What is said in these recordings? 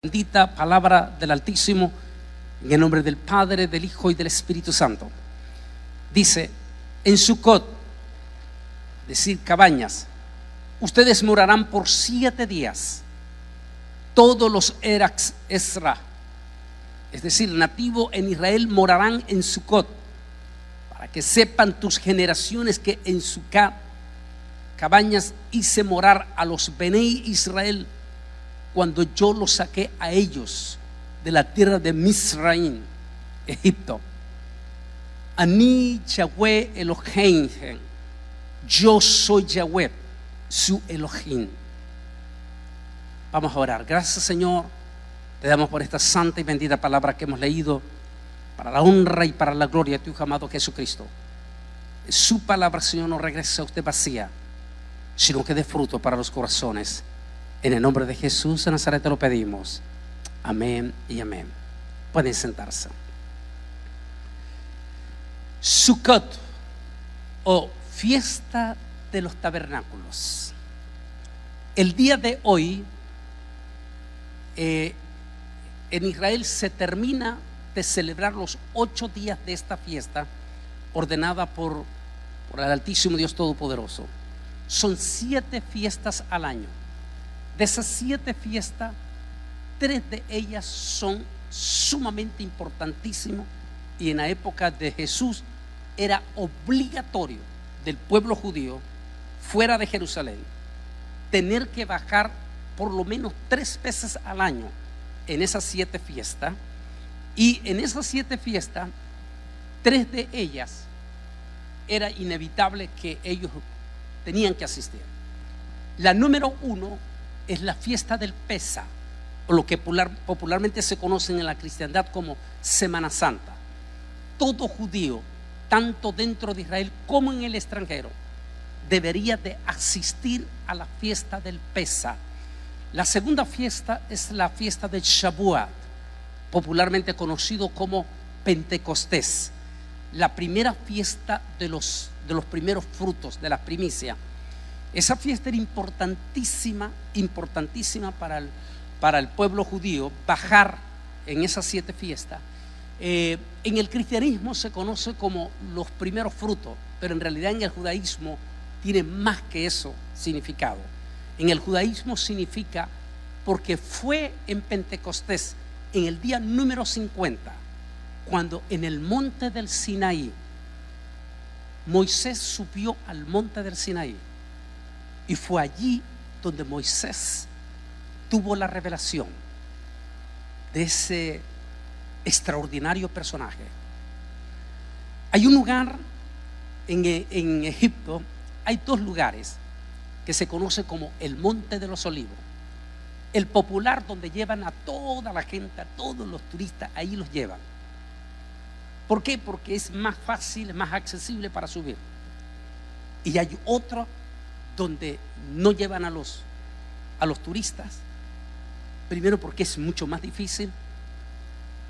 Bendita palabra del Altísimo, en el nombre del Padre, del Hijo y del Espíritu Santo. Dice: en Sucot, decir cabañas, ustedes morarán por 7 días. Todos los Erax Esra, es decir, nativos en Israel, morarán en Sucot, para que sepan tus generaciones que en Sucot, cabañas, hice morar a los Benei Israel, cuando yo los saqué a ellos de la tierra de Misraim, Egipto. Ani Yahweh Elohim, yo soy Yahweh, su Elohim. Vamos a orar. Gracias, Señor, te damos por esta santa y bendita palabra que hemos leído, para la honra y para la gloria de tu Hijo amado Jesucristo. Su palabra, Señor, no regresa a usted vacía, sino que dé fruto para los corazones. En el nombre de Jesús de Nazaret te lo pedimos. Amén y amén. Pueden sentarse. Sukkot, o fiesta de los tabernáculos. El día de hoy en Israel se termina de celebrar los 8 días de esta fiesta ordenada por el Altísimo Dios Todopoderoso. Son 7 fiestas al año. De esas 7 fiestas, 3 de ellas son sumamente importantísimas, y en la época de Jesús era obligatorio del pueblo judío fuera de Jerusalén tener que bajar por lo menos 3 veces al año en esas 7 fiestas. Y en esas 7 fiestas, 3 de ellas era inevitable que ellos tenían que asistir. La número 1 es la fiesta del Pesa, o lo que popularmente se conoce en la cristiandad como Semana Santa. Todo judío, tanto dentro de Israel como en el extranjero, debería de asistir a la fiesta del Pesa. La segunda fiesta es la fiesta de Shavuot, popularmente conocido como Pentecostés, la primera fiesta de los primeros frutos, de las primicias. Esa fiesta era importantísima para el pueblo judío, bajar en esas 7 fiestas. En el cristianismo se conoce como los primeros frutos, pero en realidad en el judaísmo tiene más que eso significado. En el judaísmo significa porque fue en Pentecostés, en el día número 50, cuando en el monte del Sinaí, Moisés subió al monte del Sinaí. Y fue allí donde Moisés tuvo la revelación de ese extraordinario personaje. Hay un lugar en Egipto, hay 2 lugares que se conoce como el Monte de los Olivos. El popular, donde llevan a toda la gente, a todos los turistas, ahí los llevan. ¿Por qué? Porque es más fácil, más accesible para subir. Y hay otro donde no llevan a los turistas, primero porque es mucho más difícil,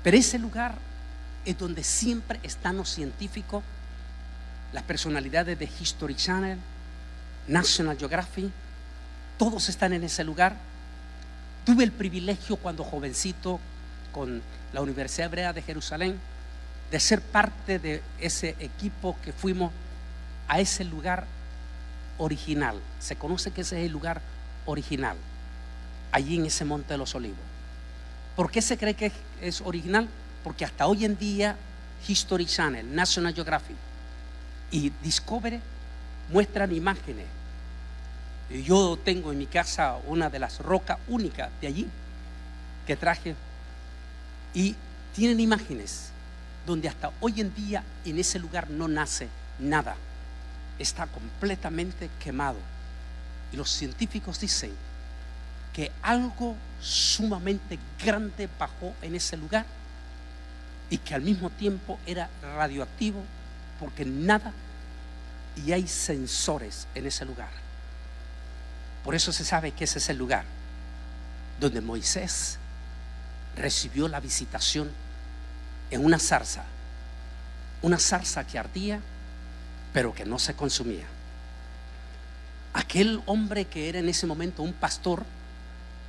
pero ese lugar es donde siempre están los científicos, las personalidades de History Channel, National Geographic, todos están en ese lugar. Tuve el privilegio cuando jovencito, con la Universidad Hebrea de Jerusalén, de ser parte de ese equipo que fuimos a ese lugar original. Se conoce que ese es el lugar original, allí en ese Monte de los Olivos. ¿Por qué se cree que es original? Porque hasta hoy en día History Channel, National Geographic y Discovery muestran imágenes. Yo tengo en mi casa una de las rocas únicas de allí que traje, y tienen imágenes donde hasta hoy en día en ese lugar no nace nada. Está completamente quemado, y los científicos dicen que algo sumamente grande bajó en ese lugar, y que al mismo tiempo era radioactivo, porque nada, y hay sensores en ese lugar. Por eso se sabe que ese es el lugar donde Moisés recibió la visitación en una zarza que ardía, pero que no se consumía. Aquel hombre que era en ese momento un pastor,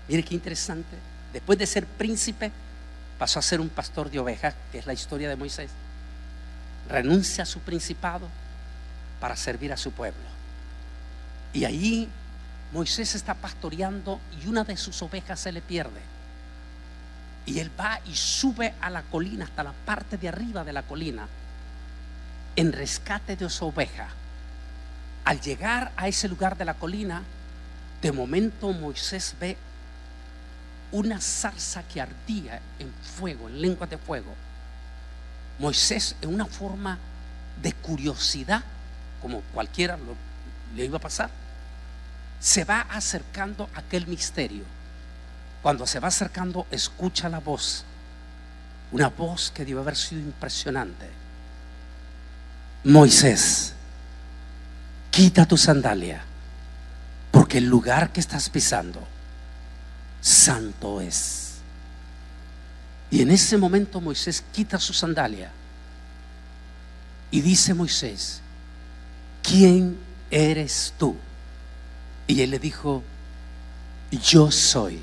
mire qué interesante, después de ser príncipe, pasó a ser un pastor de ovejas, que es la historia de Moisés. Renuncia a su principado para servir a su pueblo. Y ahí Moisés está pastoreando y una de sus ovejas se le pierde. Y él va y sube a la colina, hasta la parte de arriba de la colina, en rescate de su oveja. Al llegar a ese lugar de la colina, de momento Moisés ve una zarza que ardía en fuego, en lenguas de fuego. Moisés, en una forma de curiosidad, como cualquiera le iba a pasar, se va acercando a aquel misterio. Cuando se va acercando, escucha la voz, una voz que debe haber sido impresionante. Moisés, quita tu sandalia, porque el lugar que estás pisando santo es. Y en ese momento Moisés quita su sandalia y dice Moisés: ¿quién eres tú? Y él le dijo: yo soy.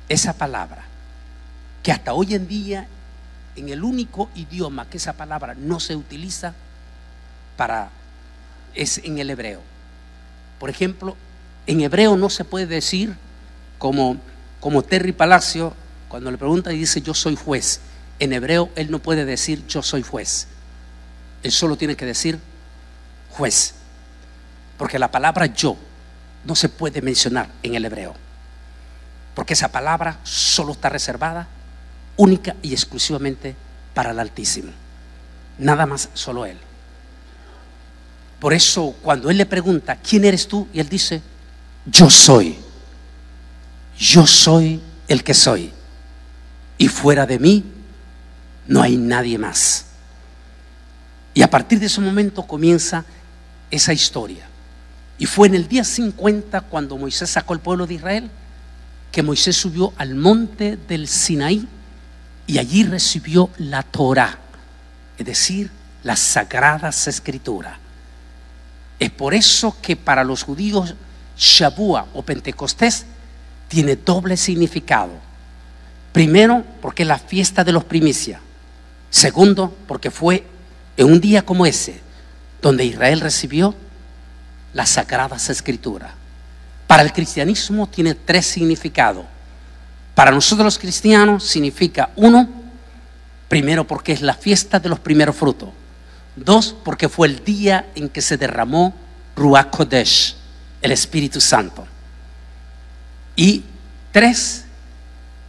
Esa palabra que hasta hoy en día, en el único idioma que esa palabra no se utiliza es en el hebreo. Por ejemplo, en hebreo no se puede decir como Terry Palacio, cuando le pregunta y dice yo soy juez. En hebreo él no puede decir yo soy juez. Él solo tiene que decir juez, porque la palabra yo no se puede mencionar en el hebreo, porque esa palabra solo está reservada única y exclusivamente para el Altísimo, nada más, solo Él. Por eso cuando Él le pregunta ¿quién eres tú? Y Él dice: yo soy el que soy, y fuera de mí no hay nadie más. Y a partir de ese momento comienza esa historia. Y fue en el día 50, cuando Moisés sacó al pueblo de Israel, que Moisés subió al monte del Sinaí y allí recibió la Torá, es decir, las sagradas escrituras. Es por eso que para los judíos Shavuot o Pentecostés tiene doble significado. Primero, porque es la fiesta de los primicias. Segundo, porque fue en un día como ese donde Israel recibió las sagradas escrituras. Para el cristianismo tiene tres significados. Para nosotros los cristianos significa: uno, primero porque es la fiesta de los primeros frutos. Dos, porque fue el día en que se derramó Ruach Kodesh, el Espíritu Santo. Y tres,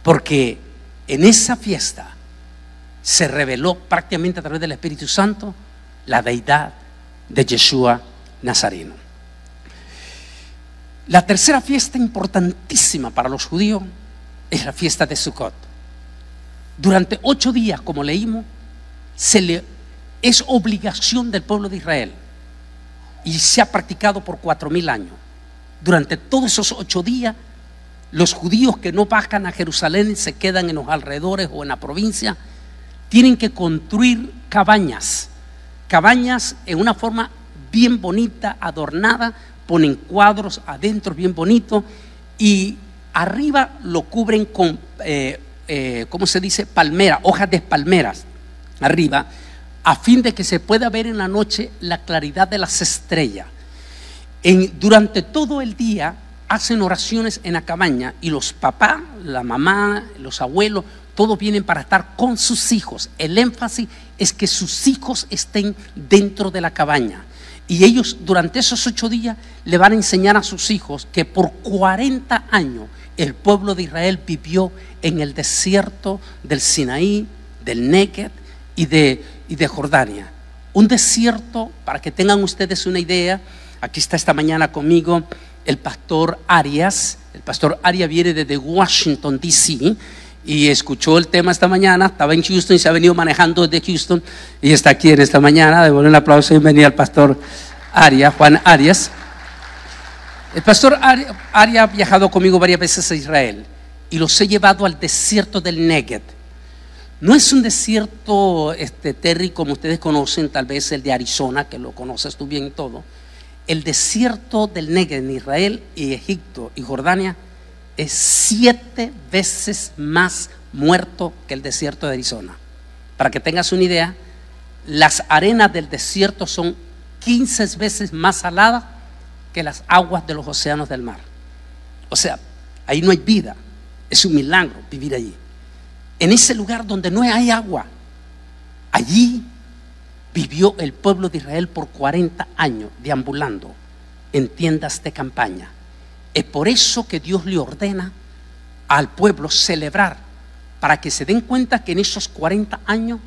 porque en esa fiesta se reveló prácticamente a través del Espíritu Santo la deidad de Yeshua Nazareno. La tercera fiesta importantísima para los judíos es la fiesta de Sukkot. Durante 8 días, como leímos, es obligación del pueblo de Israel y se ha practicado por 4000 años. Durante todos esos 8 días, los judíos que no bajan a Jerusalén y se quedan en los alrededores o en la provincia, tienen que construir cabañas en una forma bien bonita, adornada. Ponen cuadros adentro bien bonitos y arriba lo cubren con ¿cómo se dice? Palmera, hojas de palmeras arriba, a fin de que se pueda ver en la noche la claridad de las estrellas. Durante todo el día hacen oraciones en la cabaña y los papás, la mamá, los abuelos, todos vienen para estar con sus hijos. El énfasis es que sus hijos estén dentro de la cabaña. Y ellos durante esos 8 días le van a enseñar a sus hijos que por 40 años el pueblo de Israel vivió en el desierto del Sinaí, del Negev y de Jordania. Un desierto, para que tengan ustedes una idea. Aquí está esta mañana conmigo el pastor Arias. El pastor Arias viene desde Washington, D.C. y escuchó el tema esta mañana. Estaba en Houston y se ha venido manejando desde Houston y está aquí en esta mañana. Devuelvo un aplauso y bienvenido al pastor Arias, Juan Arias. El pastor Arias ha viajado conmigo varias veces a Israel y los he llevado al desierto del Negev. No es un desierto Terry, como ustedes conocen, tal vez el de Arizona, que lo conoces tú bien y todo. El desierto del Negev en Israel y Egipto y Jordania es 7 veces más muerto que el desierto de Arizona. Para que tengas una idea, las arenas del desierto son 15 veces más saladas que las aguas de los océanos del mar. O sea, ahí no hay vida. Es un milagro vivir allí. En ese lugar donde no hay agua, allí vivió el pueblo de Israel por 40 años deambulando en tiendas de campaña. Es por eso que Dios le ordena al pueblo celebrar, para que se den cuenta que en esos 40 años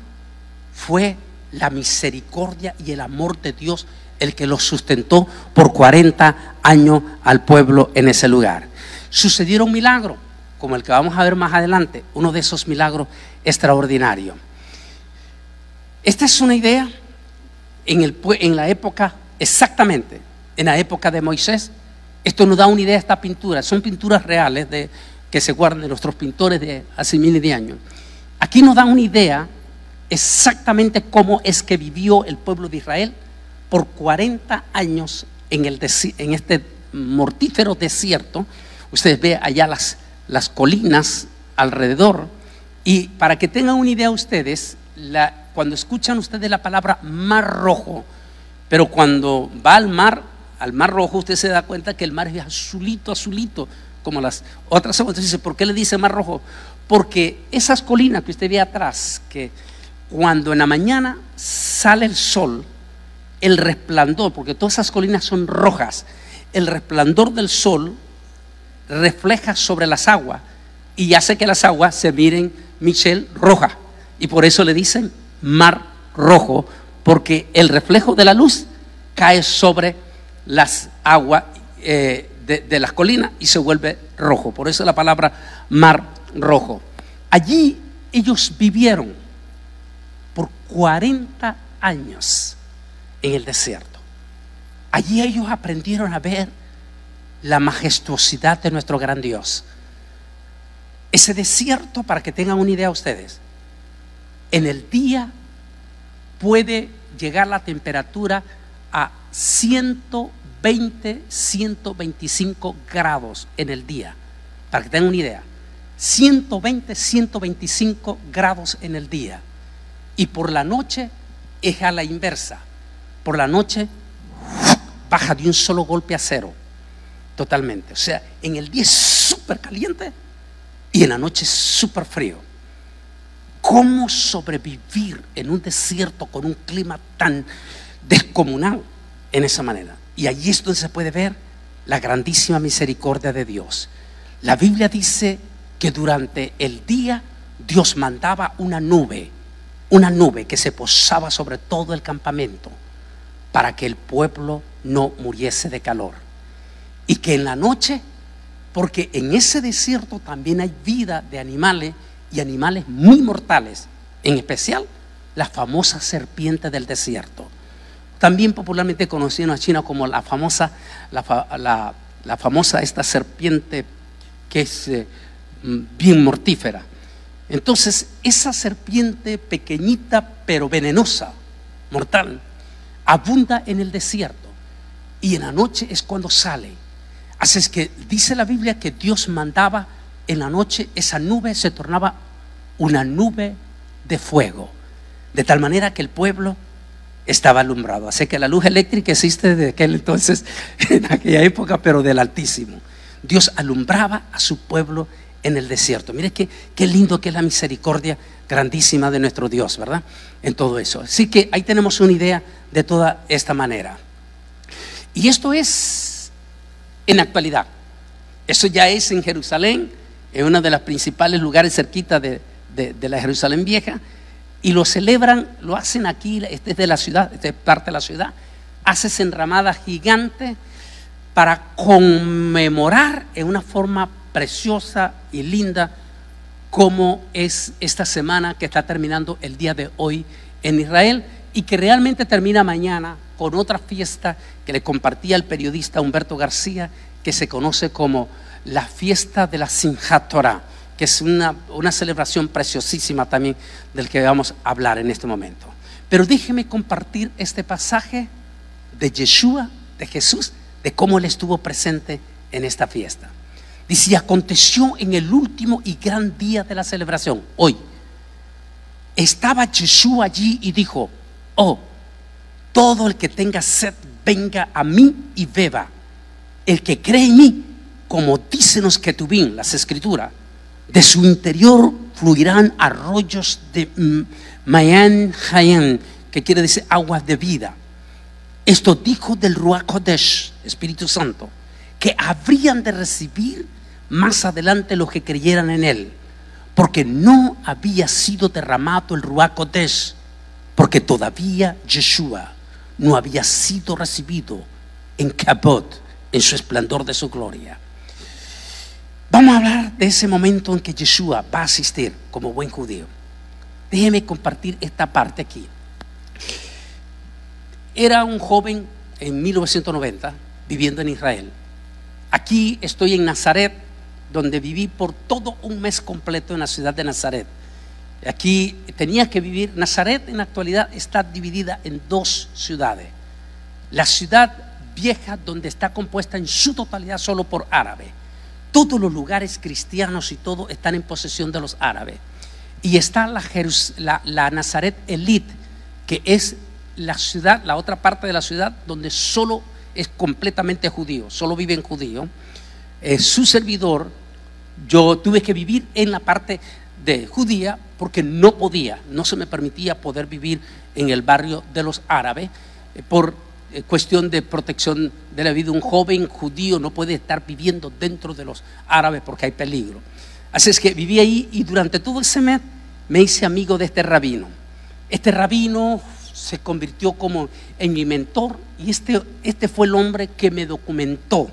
fue la misericordia y el amor de Dios el que los sustentó por 40 años al pueblo en ese lugar. Sucedieron milagros, como el que vamos a ver más adelante, uno de esos milagros extraordinarios. Esta es una idea en la época, exactamente, en la época de Moisés. Esto nos da una idea, esta pintura, son pinturas reales que se guardan de nuestros pintores de hace miles de años. Aquí nos da una idea exactamente cómo es que vivió el pueblo de Israel por 40 años en este mortífero desierto. Ustedes ven allá las colinas alrededor, y para que tengan una idea ustedes, cuando escuchan ustedes la palabra Mar Rojo, pero cuando va al Mar Rojo, usted se da cuenta que el mar es azulito, azulito, como las otras aguas. Entonces dice, ¿por qué le dice Mar Rojo? Porque esas colinas que usted ve atrás, que cuando en la mañana sale el sol, el resplandor, porque todas esas colinas son rojas, el resplandor del sol refleja sobre las aguas y hace que las aguas se miren, Michelle, rojas, y por eso le dicen Mar Rojo, porque el reflejo de la luz cae sobre las aguas de las colinas y se vuelve rojo. Por eso la palabra Mar Rojo. Allí ellos vivieron por 40 años en el desierto. Allí ellos aprendieron a ver la majestuosidad de nuestro gran Dios. Ese desierto, para que tengan una idea ustedes, en el día puede llegar la temperatura a 120, 125 grados en el día. Para que tengan una idea, 120, 125 grados en el día. Y por la noche es a la inversa. Por la noche baja de un solo golpe a cero, totalmente. O sea, en el día es súper caliente y en la noche es súper frío. ¿Cómo sobrevivir en un desierto con un clima tan descomunal en esa manera? Y allí es donde se puede ver la grandísima misericordia de Dios. La Biblia dice que durante el día Dios mandaba una nube que se posaba sobre todo el campamento para que el pueblo no muriese de calor. Y que en la noche, porque en ese desierto también hay vida de animales, y animales muy mortales, en especial la famosa serpiente del desierto, también popularmente conocida en China como la famosa esta serpiente que es bien mortífera. Entonces esa serpiente pequeñita pero venenosa, mortal, abunda en el desierto, y en la noche es cuando sale. Así es que dice la Biblia que Dios mandaba en la noche, esa nube se tornaba una nube de fuego, de tal manera que el pueblo estaba alumbrado. Así que la luz eléctrica existe desde aquel entonces, en aquella época, pero del Altísimo. Dios alumbraba a su pueblo en el desierto. Mire qué lindo que es la misericordia grandísima de nuestro Dios, ¿verdad? En todo eso. Así que ahí tenemos una idea de toda esta manera. Y esto es en actualidad. Eso ya es en Jerusalén, en uno de los principales lugares cerquita de la Jerusalén vieja, y lo celebran, lo hacen aquí. Este es de la ciudad, esta es parte de la ciudad. Haces enramadas gigantes para conmemorar en una forma preciosa y linda como es esta semana que está terminando el día de hoy en Israel, y que realmente termina mañana con otra fiesta que le compartía el periodista Humberto García, que se conoce como la fiesta de la Simchat Torah, que es una celebración preciosísima también del que vamos a hablar en este momento. Pero déjeme compartir este pasaje de Yeshua, de Jesús, de cómo él estuvo presente en esta fiesta. Dice: y aconteció en el último y gran día de la celebración, hoy, estaba Yeshua allí y dijo: oh, todo el que tenga sed, venga a mí y beba. El que cree en mí, como dicen los Ketubim, las escrituras, de su interior fluirán arroyos de Mayan Hayan, que quiere decir aguas de vida. Esto dijo del Ruach Kodesh, Espíritu Santo, que habrían de recibir más adelante los que creyeran en él, porque no había sido derramado el Ruach Kodesh, porque todavía Yeshua no había sido recibido en Kabod, en su esplendor de su gloria. Vamos a hablar de ese momento en que Yeshua va a asistir como buen judío. Déjeme compartir esta parte aquí. Era un joven en 1990 viviendo en Israel. Aquí estoy en Nazaret, donde viví por todo un mes completo en la ciudad de Nazaret. Aquí tenía que vivir. Nazaret en la actualidad está dividida en dos ciudades. La ciudad vieja, donde está compuesta en su totalidad solo por árabes. Todos los lugares cristianos y todo están en posesión de los árabes. Y está la Nazaret Elite, que es la ciudad, la otra parte de la ciudad donde solo es completamente judío, solo viven judíos. Su servidor, yo tuve que vivir en la parte de judía porque no se me permitía poder vivir en el barrio de los árabes por cuestión de protección de la vida. Un joven judío no puede estar viviendo dentro de los árabes porque hay peligro. Así es que viví ahí y durante todo ese mes me hice amigo de este rabino. Este rabino se convirtió como en mi mentor y este fue el hombre que me documentó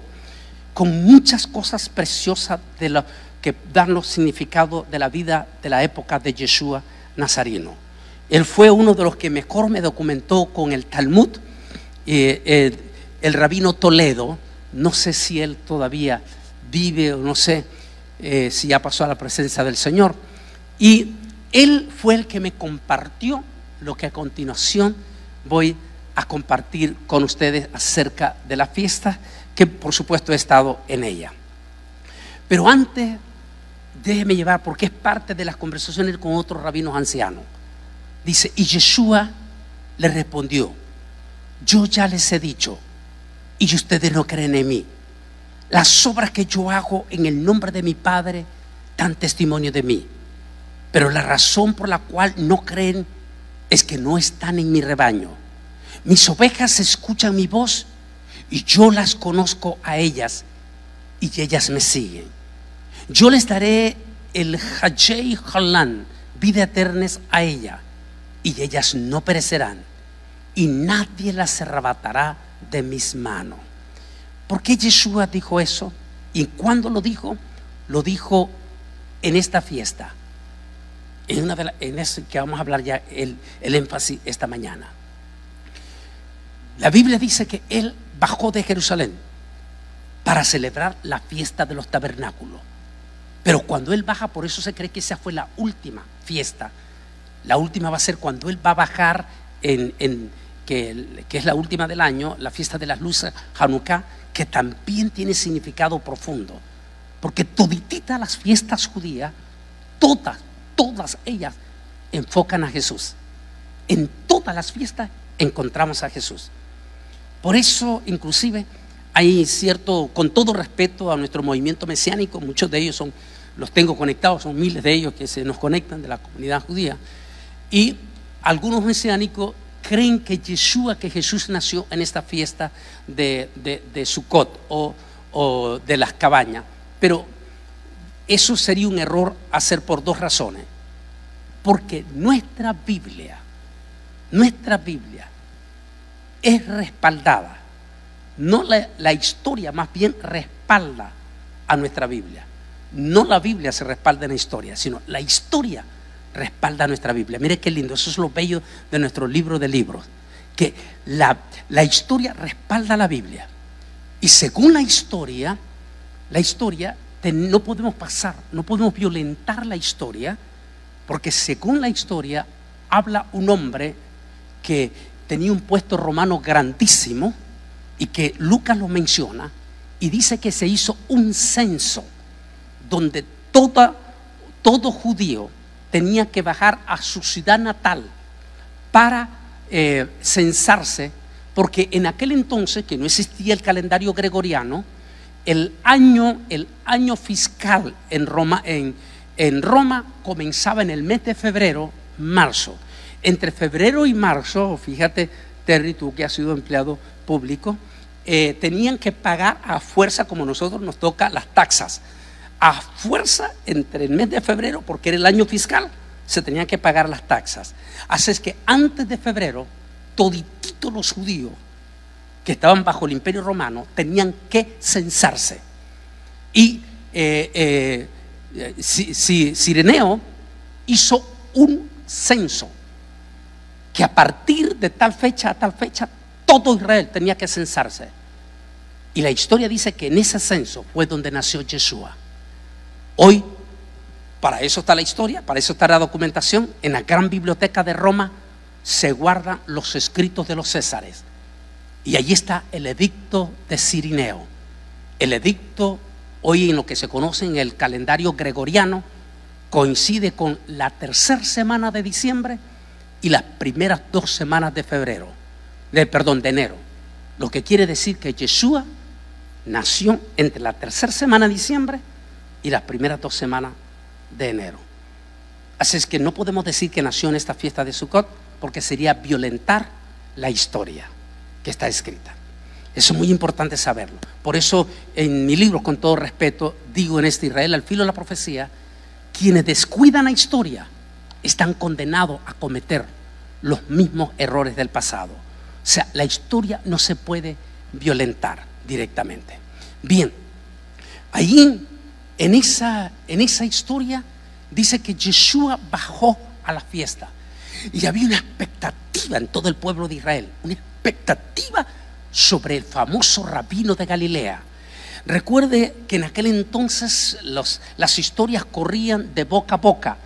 con muchas cosas preciosas de lo que dan los significados de la vida de la época de Yeshua Nazareno. Él fue uno de los que mejor me documentó con el Talmud. El rabino Toledo, no sé si él todavía vive o no sé si ya pasó a la presencia del Señor, y él fue el que me compartió lo que a continuación voy a compartir con ustedes acerca de la fiesta, que por supuesto he estado en ella. Pero antes, déjeme llevar, porque es parte de las conversaciones con otros rabinos ancianos. Dice: y Yeshua le respondió: yo ya les he dicho y ustedes no creen en mí. Las obras que yo hago en el nombre de mi Padre dan testimonio de mí, pero la razón por la cual no creen es que no están en mi rebaño. Mis ovejas escuchan mi voz y yo las conozco a ellas y ellas me siguen. Yo les daré el Hajei Halan, vida eterna a ella, y ellas no perecerán y nadie las arrebatará de mis manos. ¿Por qué Yeshua dijo eso? ¿Y cuándo lo dijo? Lo dijo en esta fiesta, en eso que vamos a hablar ya, el énfasis esta mañana. La Biblia dice que él bajó de Jerusalén para celebrar la fiesta de los tabernáculos, pero cuando él baja, por eso se cree que esa fue la última fiesta. La última va a ser cuando él va a bajar que es la última del año, la fiesta de las luces, Hanukkah, que también tiene significado profundo, porque todititas las fiestas judías, todas ellas enfocan a Jesús. En todas las fiestas encontramos a Jesús. Por eso inclusive hay cierto, con todo respeto a nuestro movimiento mesiánico, muchos de ellos los tengo conectados, son miles de ellos que se nos conectan de la comunidad judía, y algunos mesiánicos creen que Jesús nació en esta fiesta de Sukkot o de las cabañas, pero eso sería un error hacer por dos razones. Porque nuestra Biblia es respaldada, no la historia, más bien respalda a nuestra Biblia. No la Biblia se respalda en la historia, sino la historia respalda nuestra Biblia. Mire qué lindo, eso es lo bello de nuestro libro de libros, que la historia respalda la Biblia. Y según la historia no podemos violentar la historia, porque según la historia habla un hombre que tenía un puesto romano grandísimo y que Lucas lo menciona y dice que se hizo un censo donde todo judío tenía que bajar a su ciudad natal para censarse, porque en aquel entonces, que no existía el calendario gregoriano, el año fiscal en Roma comenzaba en el mes de febrero, marzo. Entre febrero y marzo, fíjate, Terry, tú que has sido empleado público, tenían que pagar a fuerza, como nosotros nos toca, las taxas. A fuerza, entre el mes de febrero, porque era el año fiscal, se tenían que pagar las taxas. Así es que antes de febrero, todititos los judíos que estaban bajo el Imperio Romano tenían que censarse. Y Cireneo hizo un censo que a partir de tal fecha a tal fecha todo Israel tenía que censarse. Y la historia dice que en ese censo fue donde nació Yeshua. Hoy, para eso está la historia, para eso está la documentación. En la gran biblioteca de Roma se guardan los escritos de los Césares. Y allí está el edicto de Cireneo. El edicto, hoy en lo que se conoce en el calendario gregoriano, coincide con la tercera semana de diciembre y las primeras 2 semanas de de enero. Lo que quiere decir que Yeshua nació entre la tercera semana de diciembre y las primeras 2 semanas de enero. Así es que no podemos decir que nació en esta fiesta de Sukkot, porque sería violentar la historia que está escrita. Eso es muy importante saberlo. Por eso en mi libro, con todo respeto, digo en este Israel al filo de la profecía, quienes descuidan la historia están condenados a cometer los mismos errores del pasado. O sea, la historia no se puede violentar directamente. Bien, ahí en esa historia dice que Yeshua bajó a la fiesta y había una expectativa en todo el pueblo de Israel, una expectativa sobre el famoso rabino de Galilea. Recuerde que en aquel entonces las historias corrían de boca a boca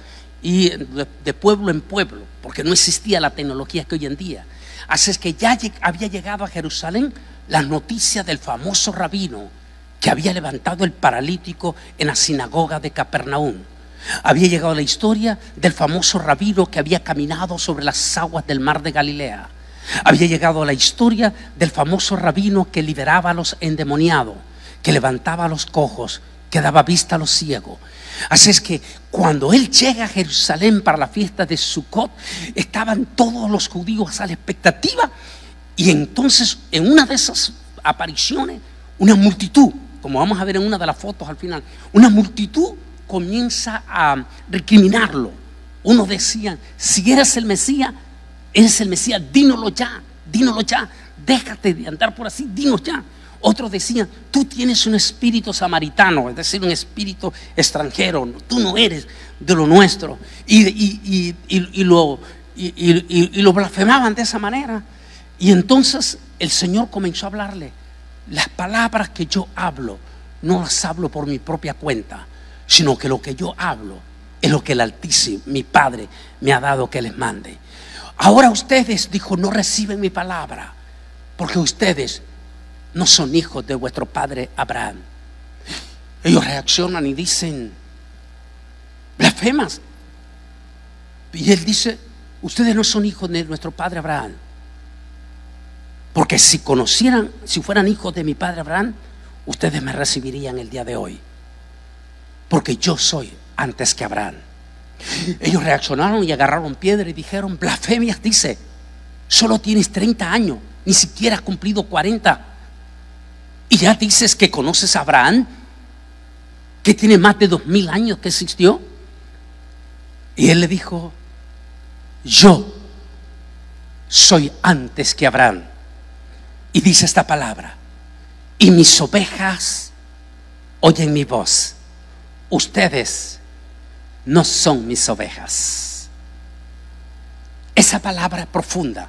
y de pueblo en pueblo, porque no existía la tecnología que hoy en día. Así es que ya había llegado a Jerusalén la noticia del famoso rabino que había levantado el paralítico en la sinagoga de Capernaum. Había llegado la historia del famoso rabino que había caminado sobre las aguas del mar de Galilea. Había llegado la historia del famoso rabino que liberaba a los endemoniados, que levantaba a los cojos, que daba vista a los ciegos. Así es que cuando él llega a Jerusalén para la fiesta de Sukkot, estaban todos los judíos a la expectativa, y entonces en una de esas apariciones, una multitud, como vamos a ver en una de las fotos al final, una multitud comienza a recriminarlo. Uno decía: si eres el Mesías, dínoslo ya, déjate de andar por así, dinos ya. Otros decían: tú tienes un espíritu samaritano, es decir, un espíritu extranjero, tú no eres de lo nuestro. Y lo blasfemaban de esa manera. Y entonces el Señor comenzó a hablarle: las palabras que yo hablo no las hablo por mi propia cuenta, sino que lo que yo hablo es lo que el Altísimo, mi Padre, me ha dado que les mande. Ahora ustedes, dijo, no reciben mi palabra, porque ustedes no son hijos de vuestro padre Abraham. Ellos reaccionan y dicen: blasfemas. Y él dice: ustedes no son hijos de nuestro padre Abraham, porque si fueran hijos de mi padre Abraham, ustedes me recibirían el día de hoy, porque yo soy antes que Abraham. Ellos reaccionaron y agarraron piedra y dijeron: blasfemias, dice, solo tienes 30 años, ni siquiera has cumplido 40, y ya dices que conoces a Abraham, que tiene más de 2000 años que existió. Y él le dijo: yo soy antes que Abraham. Y dice esta palabra: y mis ovejas oyen mi voz. Ustedes no son mis ovejas. Esa palabra profunda,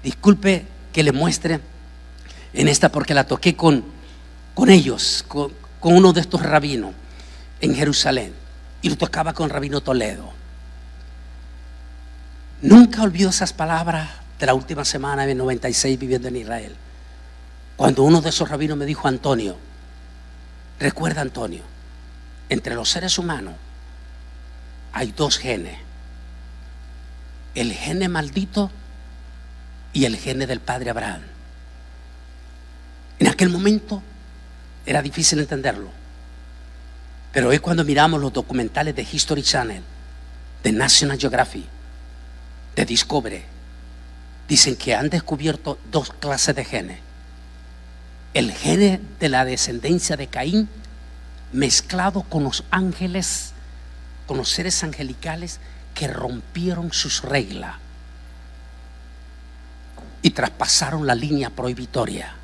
disculpe que le muestre en esta, porque la toqué con ellos, con uno de estos rabinos en Jerusalén, y lo tocaba con Rabino Toledo. Nunca olvido esas palabras de la última semana de 96 viviendo en Israel, cuando uno de esos rabinos me dijo: Antonio, recuerda, Antonio, entre los seres humanos hay dos genes: el gene maldito y el gene del padre Abraham. En aquel momento era difícil entenderlo, pero hoy cuando miramos los documentales de History Channel, de National Geographic, de Discovery, dicen que han descubierto dos clases de genes: el gene de la descendencia de Caín mezclado con los ángeles, con los seres angelicales que rompieron sus reglas y traspasaron la línea prohibitoria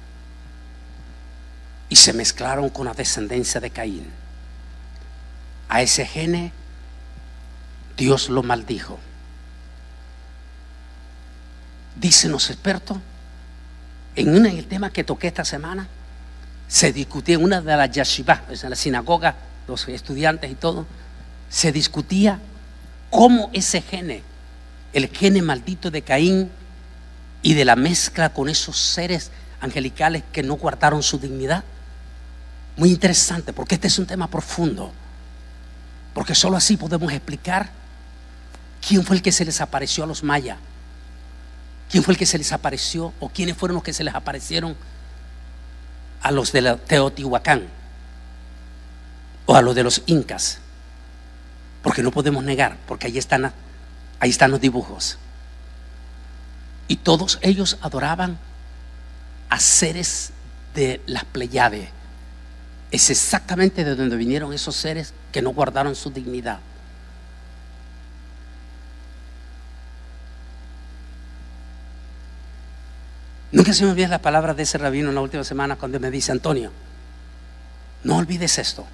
y se mezclaron con la descendencia de Caín. A ese gene Dios lo maldijo. Dicen los expertos, en el tema que toqué esta semana, se discutía en una de las yashivas, en la sinagoga, los estudiantes y todo, se discutía cómo ese gene, el gene maldito de Caín y de la mezcla con esos seres angelicales que no guardaron su dignidad. Muy interesante, porque este es un tema profundo, porque solo así podemos explicar quién fue el que se les apareció a los mayas, quién fue el que se les apareció, o quiénes fueron los que se les aparecieron a los de Teotihuacán o a los de los incas, porque no podemos negar, porque ahí están los dibujos, y todos ellos adoraban a seres de las Pleiades. Es exactamente de donde vinieron esos seres que no guardaron su dignidad. Nunca se me olvida la palabra de ese rabino en la última semana cuando me dice: Antonio, no olvides esto.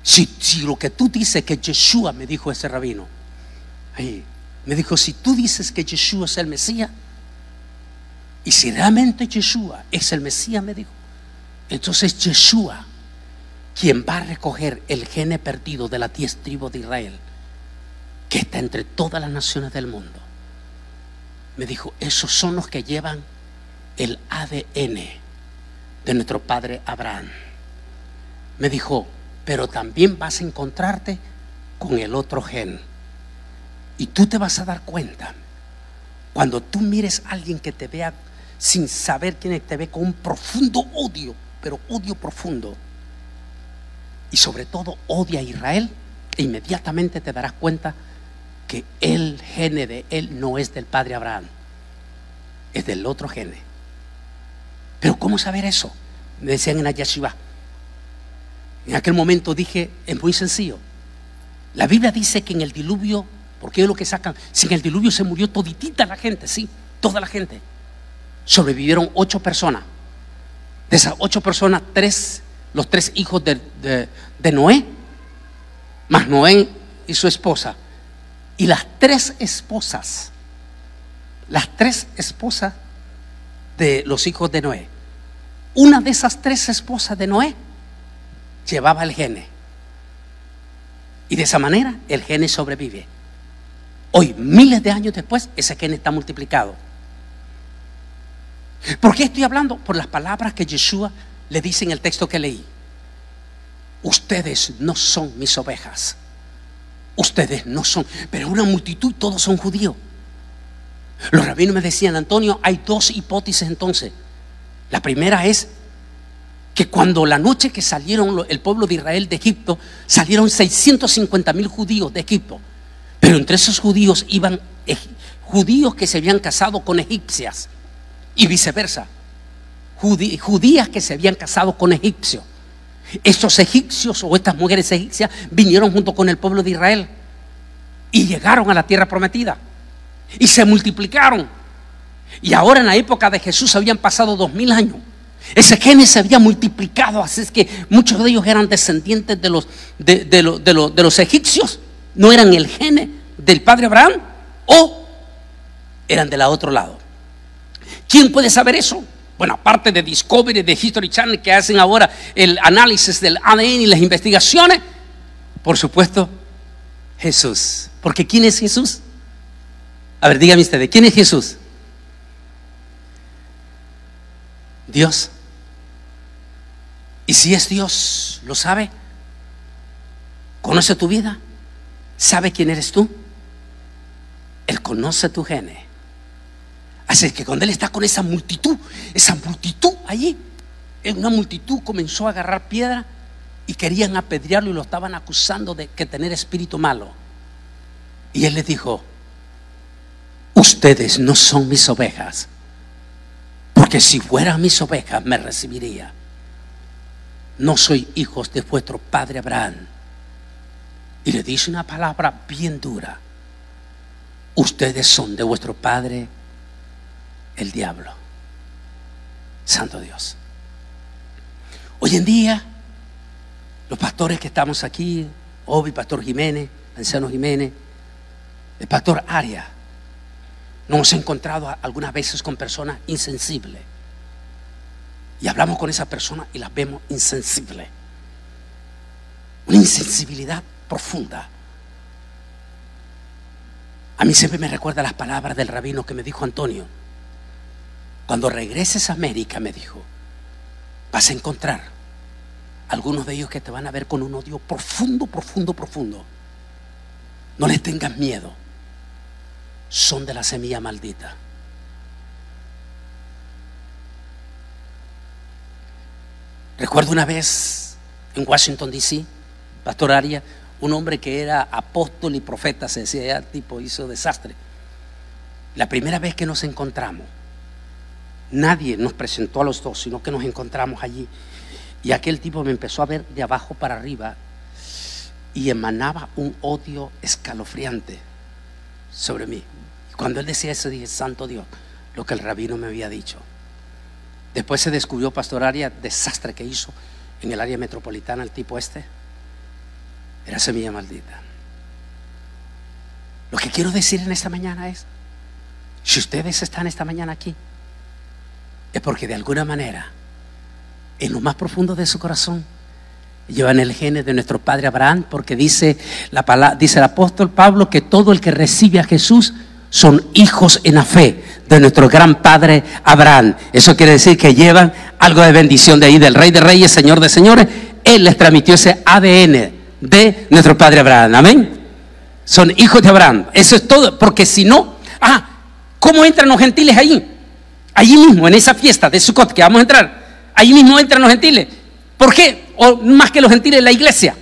Si lo que tú dices que Yeshua, me dijo ese rabino, ahí, me dijo, si tú dices que Yeshua es el Mesías, y si realmente Yeshua es el Mesías, me dijo, entonces Yeshua, quien va a recoger el gene perdido de las 10 tribus de Israel, que está entre todas las naciones del mundo, me dijo, esos son los que llevan el ADN de nuestro padre Abraham. Me dijo, pero también vas a encontrarte con el otro gen, y tú te vas a dar cuenta cuando tú mires a alguien que te vea sin saber quién es, te ve con un profundo odio, pero odio profundo, y sobre todo odia a Israel, e inmediatamente te darás cuenta que el gene de él no es del padre Abraham, es del otro gene. Pero ¿cómo saber eso? Me decían en la yeshiva. En aquel momento dije, es muy sencillo. La Biblia dice que en el diluvio, porque es lo que sacan, si en el diluvio se murió toditita la gente, sí, toda la gente, sobrevivieron 8 personas. De esas 8 personas, los 3 hijos de Noé, más Noé y su esposa, y las 3 esposas de los hijos de Noé. Una de esas 3 esposas de Noé llevaba el gene, y de esa manera el gene sobrevive. Hoy, miles de años después, ese gene está multiplicado. ¿Por qué estoy hablando? Por las palabras que Yeshua le dice en el texto que leí. Ustedes no son mis ovejas. Ustedes no son, pero una multitud, todos son judíos. Los rabinos me decían, Antonio, hay 2 hipótesis entonces. La primera es que cuando la noche que salieron el pueblo de Israel de Egipto, salieron 650,000 judíos de Egipto, pero entre esos judíos iban judíos que se habían casado con egipcias y viceversa, judías que se habían casado con egipcios. Estos egipcios o estas mujeres egipcias vinieron junto con el pueblo de Israel y llegaron a la tierra prometida y se multiplicaron, y ahora en la época de Jesús habían pasado 2000 años. Ese gene se había multiplicado, así es que muchos de ellos eran descendientes de los egipcios. No eran el gene del padre Abraham, o eran del otro lado. ¿Quién puede saber eso? Bueno, aparte de Discovery, de History Channel, que hacen ahora el análisis del ADN y las investigaciones, por supuesto, Jesús. Porque ¿quién es Jesús? A ver, díganme ustedes, ¿quién es Jesús? Dios. Y si es Dios, ¿lo sabe? conoce tu vida, sabe quién eres tú. Él conoce tu genes. Así que cuando Él está con esa multitud allí, una multitud comenzó a agarrar piedra y querían apedrearlo y lo estaban acusando de que tener espíritu malo. Y Él les dijo: ustedes no son mis ovejas, porque si fueran mis ovejas me recibiría. No soy hijos de vuestro padre Abraham. Y le dice una palabra bien dura: ustedes son de vuestro padre el diablo. Santo Dios. Hoy en día los pastores que estamos aquí, Obi, Pastor Jiménez, Anciano Jiménez, el Pastor Arias, nos hemos encontrado algunas veces con personas insensibles y hablamos con esa persona y las vemos insensibles, una insensibilidad profunda. A mí siempre me recuerda las palabras del rabino que me dijo Antonio: cuando regreses a América, me dijo, vas a encontrar algunos de ellos que te van a ver con un odio profundo, profundo, profundo. No les tengas miedo, son de la semilla maldita. Recuerdo una vez en Washington DC, Pastor Arias, un hombre que era apóstol y profeta, se decía, ya el tipo hizo desastre. La primera vez que nos encontramos, nadie nos presentó a los dos, sino que nos encontramos allí. Y aquel tipo me empezó a ver de abajo para arriba y emanaba un odio escalofriante sobre mí. Y cuando él decía eso, dije: santo Dios, lo que el rabino me había dicho. Después se descubrió, Pastor Arias, desastre que hizo en el área metropolitana. El tipo era semilla maldita. Lo que quiero decir en esta mañana es: si ustedes están esta mañana aquí, es porque de alguna manera, en lo más profundo de su corazón, llevan el gen de nuestro padre Abraham, porque dice el apóstol Pablo que todo el que recibe a Jesús son hijos en la fe de nuestro gran padre Abraham. Eso quiere decir que llevan algo de bendición de ahí, del Rey de Reyes, Señor de Señores. Él les transmitió ese ADN de nuestro padre Abraham. Amén. Son hijos de Abraham. Eso es todo, porque si no, ¿cómo entran los gentiles ahí? Allí mismo, en esa fiesta de Sukkot que vamos a entrar, ahí mismo entran los gentiles. ¿Por qué? O más que los gentiles, la iglesia.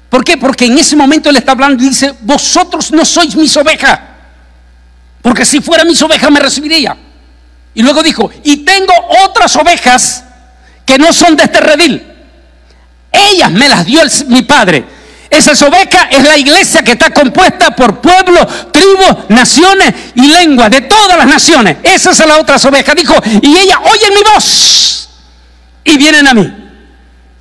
¿Por qué? Porque en ese momento Él está hablando y dice: vosotros no sois mis ovejas, porque si fuera mis ovejas me recibiría. Y luego dijo: y tengo otras ovejas que no son de este redil, ellas me las dio mi Padre. Esa oveja es la iglesia que está compuesta por pueblos, tribus, naciones y lenguas de todas las naciones. Esa es la otra oveja. Dijo: y ellas oyen mi voz y vienen a mí.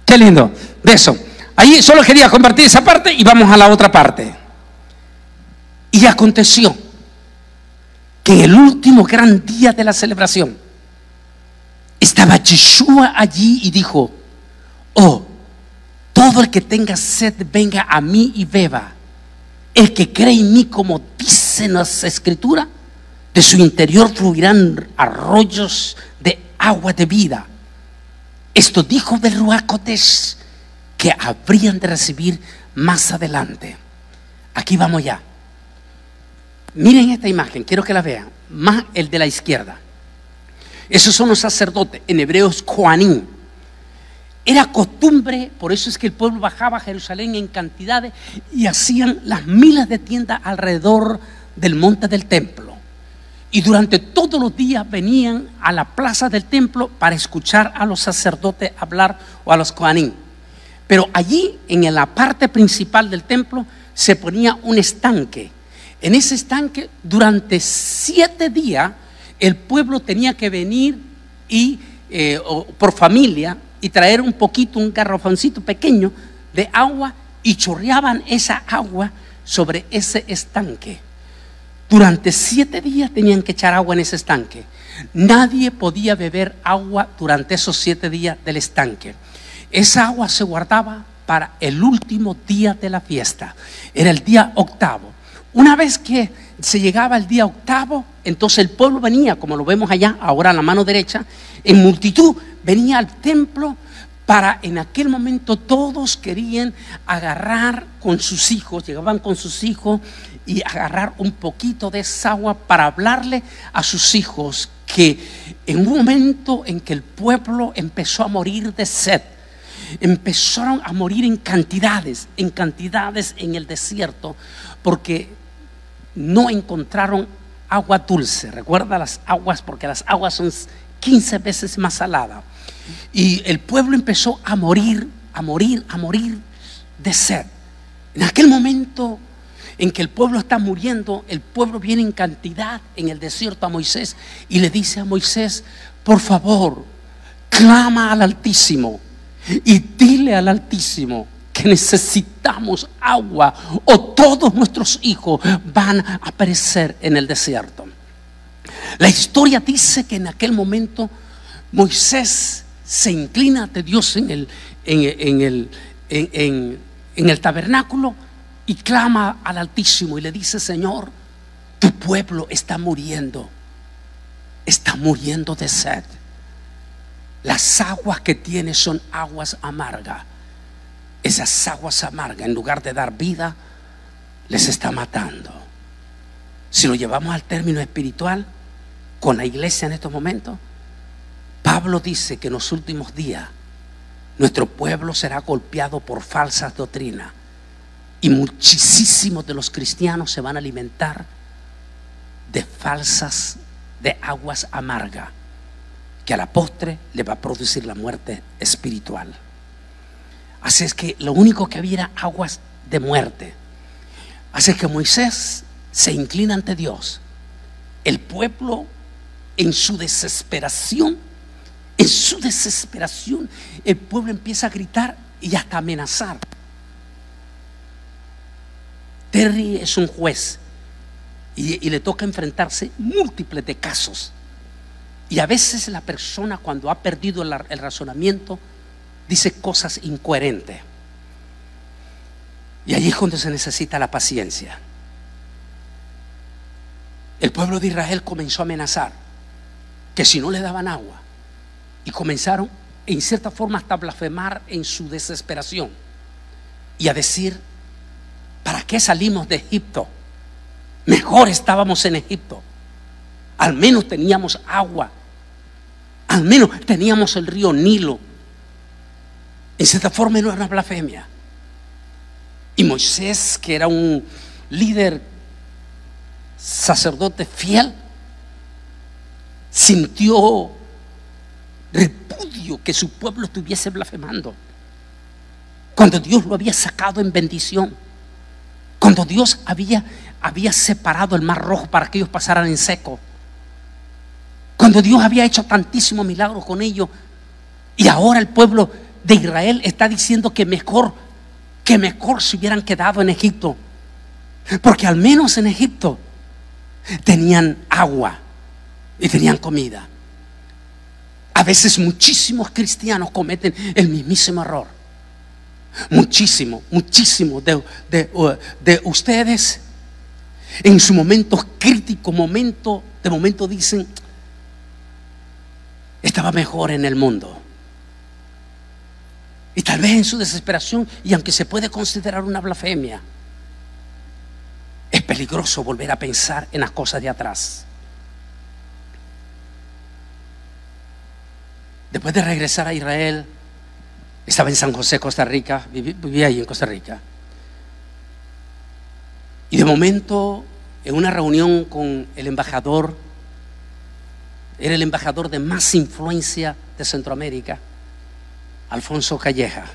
Qué lindo de eso. Ahí solo quería compartir esa parte y vamos a la otra parte. Y aconteció que en el último gran día de la celebración estaba Yeshua allí y dijo: todo el que tenga sed, venga a mí y beba. El que cree en mí, como dicen las escrituras, de su interior fluirán arroyos de agua de vida. Esto dijo del Ruach Kodesh que habrían de recibir más adelante. Aquí vamos ya. Miren esta imagen, quiero que la vean. Más el de la izquierda. Esos son los sacerdotes, en hebreos Kohanim. Era costumbre, por eso es que el pueblo bajaba a Jerusalén en cantidades y hacían las miles de tiendas alrededor del monte del templo. Y durante todos los días venían a la plaza del templo para escuchar a los sacerdotes hablar, o a los Kohanim. Pero allí, en la parte principal del templo, se ponía un estanque. En ese estanque, durante 7 días, el pueblo tenía que venir y por familia y traer un poquito, un garrafoncito pequeño de agua, y chorreaban esa agua sobre ese estanque. Durante 7 días tenían que echar agua en ese estanque. Nadie podía beber agua durante esos 7 días del estanque. Esa agua se guardaba para el último día de la fiesta. Era el día 8. Una vez que se llegaba el día 8, entonces el pueblo venía, como lo vemos allá, ahora a la mano derecha, en multitud, venía al templo en aquel momento todos querían agarrar con sus hijos, llegaban con sus hijos y agarrar un poquito de esa agua para hablarle a sus hijos que en un momento en que el pueblo empezó a morir de sed, empezaron a morir en cantidades en el desierto, porque no encontraron agua dulce. Recuerda las aguas, porque las aguas son 15 veces más saladas. Y el pueblo empezó a morir de sed. En aquel momento en que el pueblo está muriendo, el pueblo viene en cantidad en el desierto a Moisés y le dice a Moisés: por favor, clama al Altísimo y dile al Altísimo que necesitamos agua o todos nuestros hijos van a perecer en el desierto. La historia dice que en aquel momento Moisés se inclina ante Dios en el tabernáculo y clama al Altísimo y le dice: Señor, tu pueblo está muriendo de sed. Las aguas que tiene son aguas amargas. Esas aguas amargas, en lugar de dar vida, les está matando. Si lo llevamos al término espiritual con la iglesia en estos momentos, Pablo dice que en los últimos días nuestro pueblo será golpeado por falsas doctrinas y muchísimos de los cristianos se van a alimentar de aguas amargas, que a la postre le va a producir la muerte espiritual. Así es que lo único que había era aguas de muerte. Así es que Moisés se inclina ante Dios. El pueblo en su desesperación, el pueblo empieza a gritar y hasta amenazar. Terry es un juez y le toca enfrentarse múltiples de casos. Y a veces la persona, cuando ha perdido el razonamiento, dice cosas incoherentes. Y allí es donde se necesita la paciencia. El pueblo de Israel comenzó a amenazar que si no le daban agua, y comenzaron en cierta forma hasta a blasfemar en su desesperación y a decir: ¿para qué salimos de Egipto? Mejor estábamos en Egipto. Al menos teníamos agua, al menos teníamos el río Nilo. En cierta forma no era una blasfemia. Y Moisés, que era un líder sacerdote fiel, sintió repudio que su pueblo estuviese blasfemando, cuando Dios lo había sacado en bendición, cuando Dios había separado el mar rojo para que ellos pasaran en seco, cuando Dios había hecho tantísimos milagros con ellos. Y ahora el pueblo de Israel está diciendo que mejor se hubieran quedado en Egipto, porque al menos en Egipto tenían agua y tenían comida. A veces muchísimos cristianos cometen el mismísimo error. Muchísimo de ustedes en su momento crítico, de momento dicen: estaba mejor en el mundo. Y tal vez en su desesperación, y aunque se puede considerar una blasfemia, es peligroso volver a pensar en las cosas de atrás. Después de regresar a Israel, estaba en San José, Costa Rica, vivía ahí en Costa Rica. Y de momento, en una reunión con el embajador, era el embajador de más influencia de Centroamérica, Alfonso Calleja.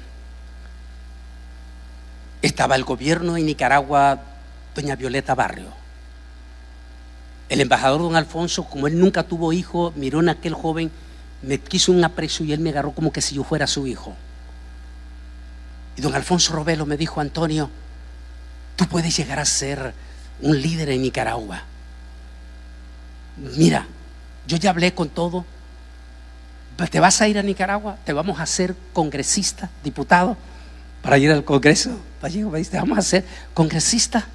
Estaba el gobierno de Nicaragua, doña Violeta Barrio. El embajador don Alfonso, como él nunca tuvo hijo, miró en aquel joven, me quiso un aprecio y él me agarró como que si yo fuera su hijo. Y don Alfonso Robelo me dijo: Antonio, tú puedes llegar a ser un líder en Nicaragua. Mira, yo ya hablé con todo. ¿Te vas a ir a Nicaragua? Te vamos a hacer congresista, diputado, para ir al Congreso. Te vamos a hacer congresista.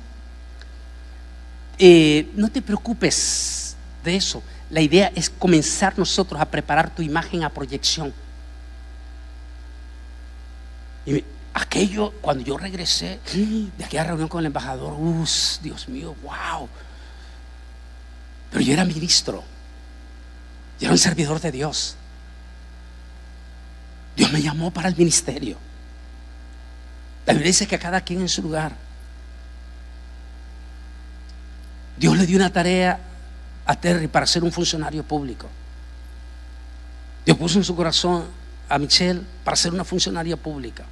No te preocupes de eso. La idea es comenzar nosotros a preparar tu imagen a proyección. Y aquello, cuando yo regresé de aquella reunión con el embajador, Dios mío, wow. Pero yo era ministro, yo era un servidor de Dios. Dios me llamó para el ministerio. La Biblia dice que a cada quien en su lugar. Dios le dio una tarea a Terry para ser un funcionario público. Dios puso en su corazón a Michelle para ser una funcionaria pública.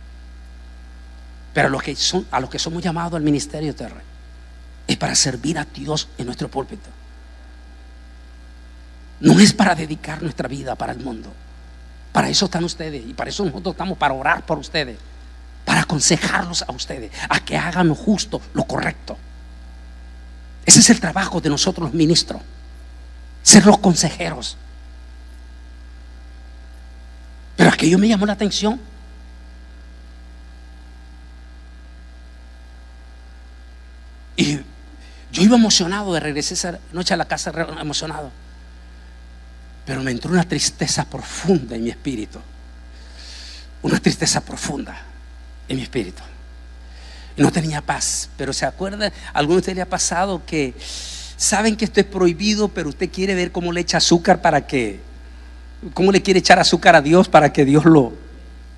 Pero a los que somos llamados al ministerio, Terry, es para servir a Dios en nuestro púlpito. No es para dedicar nuestra vida para el mundo. Para eso están ustedes, y para eso nosotros estamos, para orar por ustedes, para aconsejarlos a ustedes a que hagan lo justo, lo correcto. Ese es el trabajo de nosotros los ministros, ser los consejeros. Pero aquello me llamó la atención. Y yo iba emocionado de regresar esa noche a la casa, emocionado. Pero me entró una tristeza profunda en mi espíritu. Una tristeza profunda en mi espíritu. Y no tenía paz. Pero ¿se acuerda? ¿A alguno de ustedes le ha pasado que saben que esto es prohibido, pero usted quiere ver cómo le echa azúcar para que, cómo le quiere echar azúcar a Dios para que Dios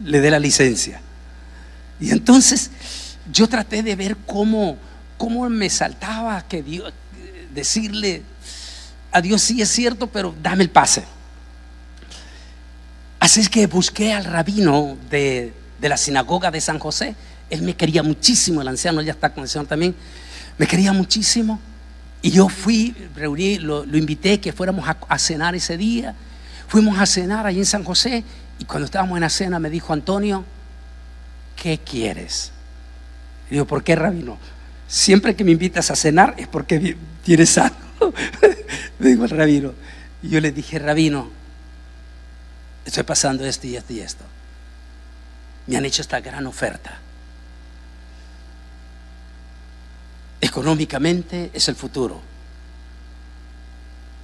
le dé la licencia? Y entonces yo traté de ver cómo me saltaba que Dios, decirle a Dios, sí es cierto, pero dame el pase. Así es que busqué al rabino de la sinagoga de San José. Él me quería muchísimo, el anciano ya está con el Señor también. Me quería muchísimo. Y yo fui, reuní, lo invité que fuéramos a cenar ese día. Fuimos a cenar allí en San José. Y cuando estábamos en la cena me dijo: Antonio, ¿qué quieres? Y digo: ¿por qué, rabino? Siempre que me invitas a cenar es porque tienes algo. Me dijo el rabino. Y yo le dije: rabino, estoy pasando esto y esto y esto. Me han hecho esta gran oferta. Económicamente es el futuro.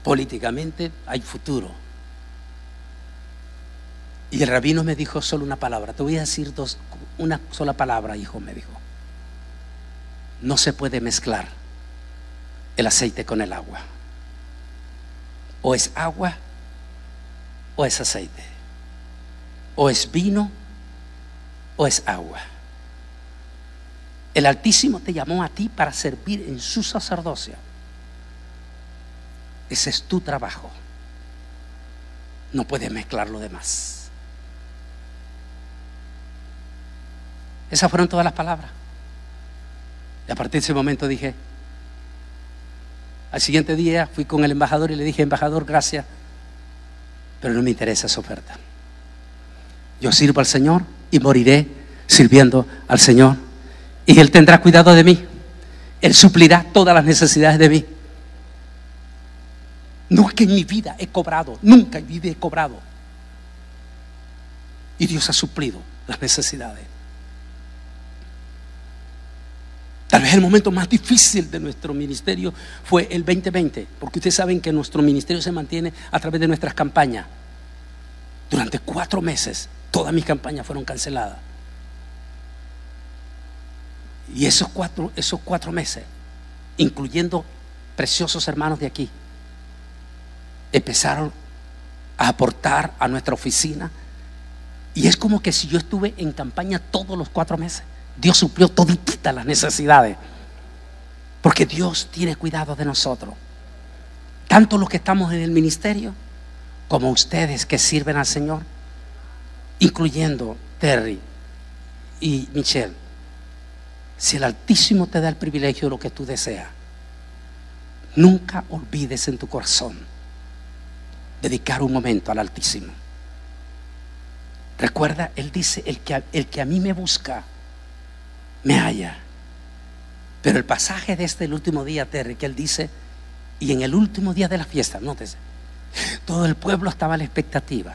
Políticamente hay futuro. Y el rabino me dijo solo una palabra. Te voy a decir una sola palabra, hijo, me dijo. No se puede mezclar el aceite con el agua. O es agua o es aceite. O es vino o es agua. El Altísimo te llamó a ti para servir en su sacerdocio. Ese es tu trabajo. No puedes mezclar lo demás. Esas fueron todas las palabras. Y a partir de ese momento dije, al siguiente día fui con el embajador y le dije: embajador, gracias, pero no me interesa esa oferta. Yo sirvo al Señor y moriré sirviendo al Señor, y Él tendrá cuidado de mí. Él suplirá todas las necesidades de mí. Nunca en mi vida he cobrado, nunca en mi vida he cobrado, y Dios ha suplido las necesidades. Tal vez el momento más difícil de nuestro ministerio fue el 2020, porque ustedes saben que nuestro ministerio se mantiene a través de nuestras campañas. Durante 4 meses todas mis campañas fueron canceladas. Y esos cuatro meses, incluyendo preciosos hermanos de aquí, empezaron a aportar a nuestra oficina. Y es como que si yo estuve en campaña todos los 4 meses. Dios suplió todititas las necesidades, porque Dios tiene cuidado de nosotros, tanto los que estamos en el ministerio como ustedes que sirven al Señor, incluyendo Terry y Michelle. Si el Altísimo te da el privilegio de lo que tú deseas, nunca olvides en tu corazón dedicar un momento al Altísimo. Recuerda, Él dice: el que a mí me busca me halla. Pero el pasaje de el último día, Terry, que Él dice: y en el último día de la fiesta, nótese, todo el pueblo estaba a la expectativa.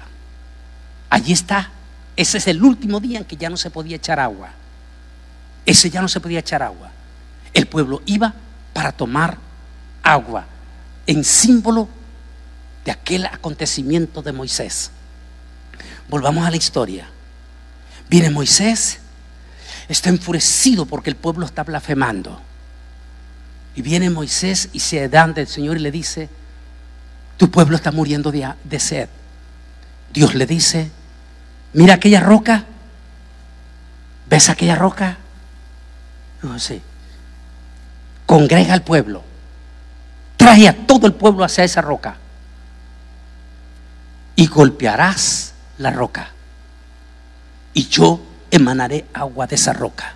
Allí está. Ese es el último día en que ya no se podía echar agua. Ese ya no se podía echar agua. El pueblo iba para tomar agua, en símbolo de aquel acontecimiento de Moisés. Volvamos a la historia. Viene Moisés está enfurecido porque el pueblo está blasfemando. Y viene Moisés y se da ante el Señor y le dice: tu pueblo está muriendo de sed. Dios le dice: mira aquella roca, ¿ves aquella roca? No sé. Congrega al pueblo, trae a todo el pueblo hacia esa roca y golpearás la roca, y yo emanaré agua de esa roca.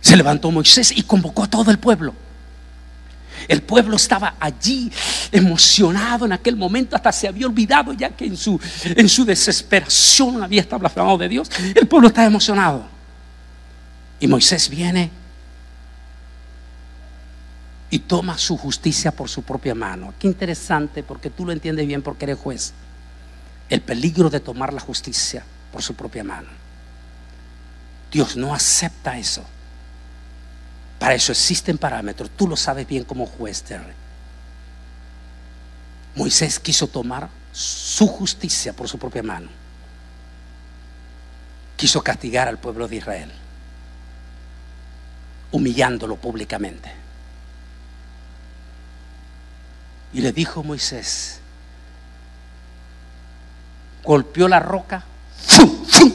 Se levantó Moisés y convocó a todo el pueblo. El pueblo estaba allí emocionado en aquel momento, hasta se había olvidado ya que en su desesperación había estado blasfemado de Dios. El pueblo estaba emocionado. Y Moisés viene y toma su justicia por su propia mano. Qué interesante, porque tú lo entiendes bien porque eres juez. El peligro de tomar la justicia por su propia mano. Dios no acepta eso. Para eso existen parámetros. Tú lo sabes bien como juez, Terry. Moisés quiso tomar su justicia por su propia mano. Quiso castigar al pueblo de Israel, humillándolo públicamente. Y le dijo Moisés, golpeó la roca, ¡fum, fum!,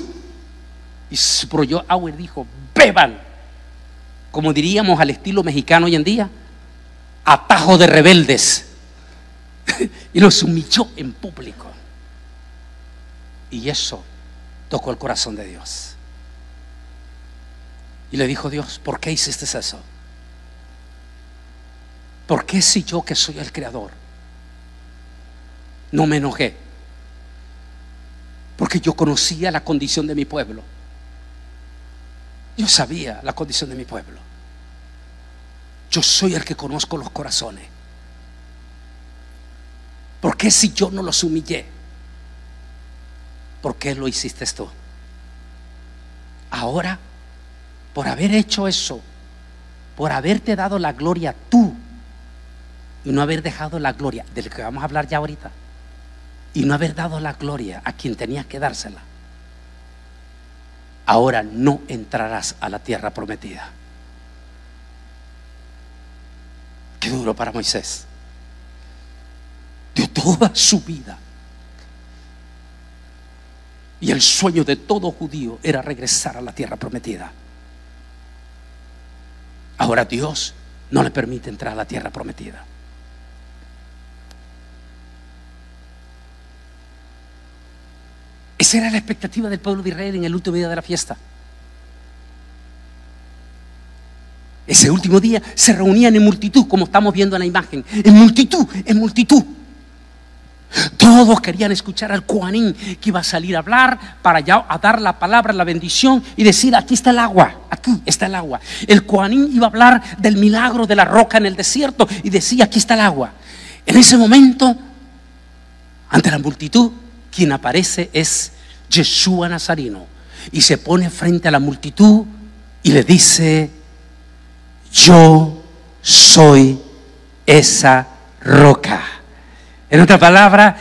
y se proveyó agua y dijo: beban. Como diríamos al estilo mexicano hoy en día, atajo de rebeldes. Y los humilló en público. Y eso tocó el corazón de Dios. Y le dijo Dios: ¿por qué hiciste eso? ¿Por qué si yo, que soy el creador, no me enojé? Porque yo conocía la condición de mi pueblo. Yo sabía la condición de mi pueblo. Yo soy el que conozco los corazones. ¿Por qué si yo no los humillé? ¿Por qué lo hiciste tú? Ahora, por haber hecho eso, por haberte dado la gloria tú, y no haber dejado la gloria, de lo que vamos a hablar ya ahorita, y no haber dado la gloria a quien tenías que dársela, ahora no entrarás a la tierra prometida. Qué duro para Moisés. Dio toda su vida, y el sueño de todo judío era regresar a la tierra prometida. Ahora Dios no le permite entrar a la tierra prometida. Esa era la expectativa del pueblo de Israel en el último día de la fiesta. Ese último día se reunían en multitud, como estamos viendo en la imagen. En multitud, en multitud. Todos querían escuchar al Coanín, que iba a salir a hablar para ya a dar la palabra, la bendición, y decir: aquí está el agua, aquí está el agua. El Coanín iba a hablar del milagro de la roca en el desierto y decía: aquí está el agua. En ese momento, ante la multitud, quien aparece es Yeshua Nazareno, y se pone frente a la multitud y le dice: yo soy esa roca. En otra palabra,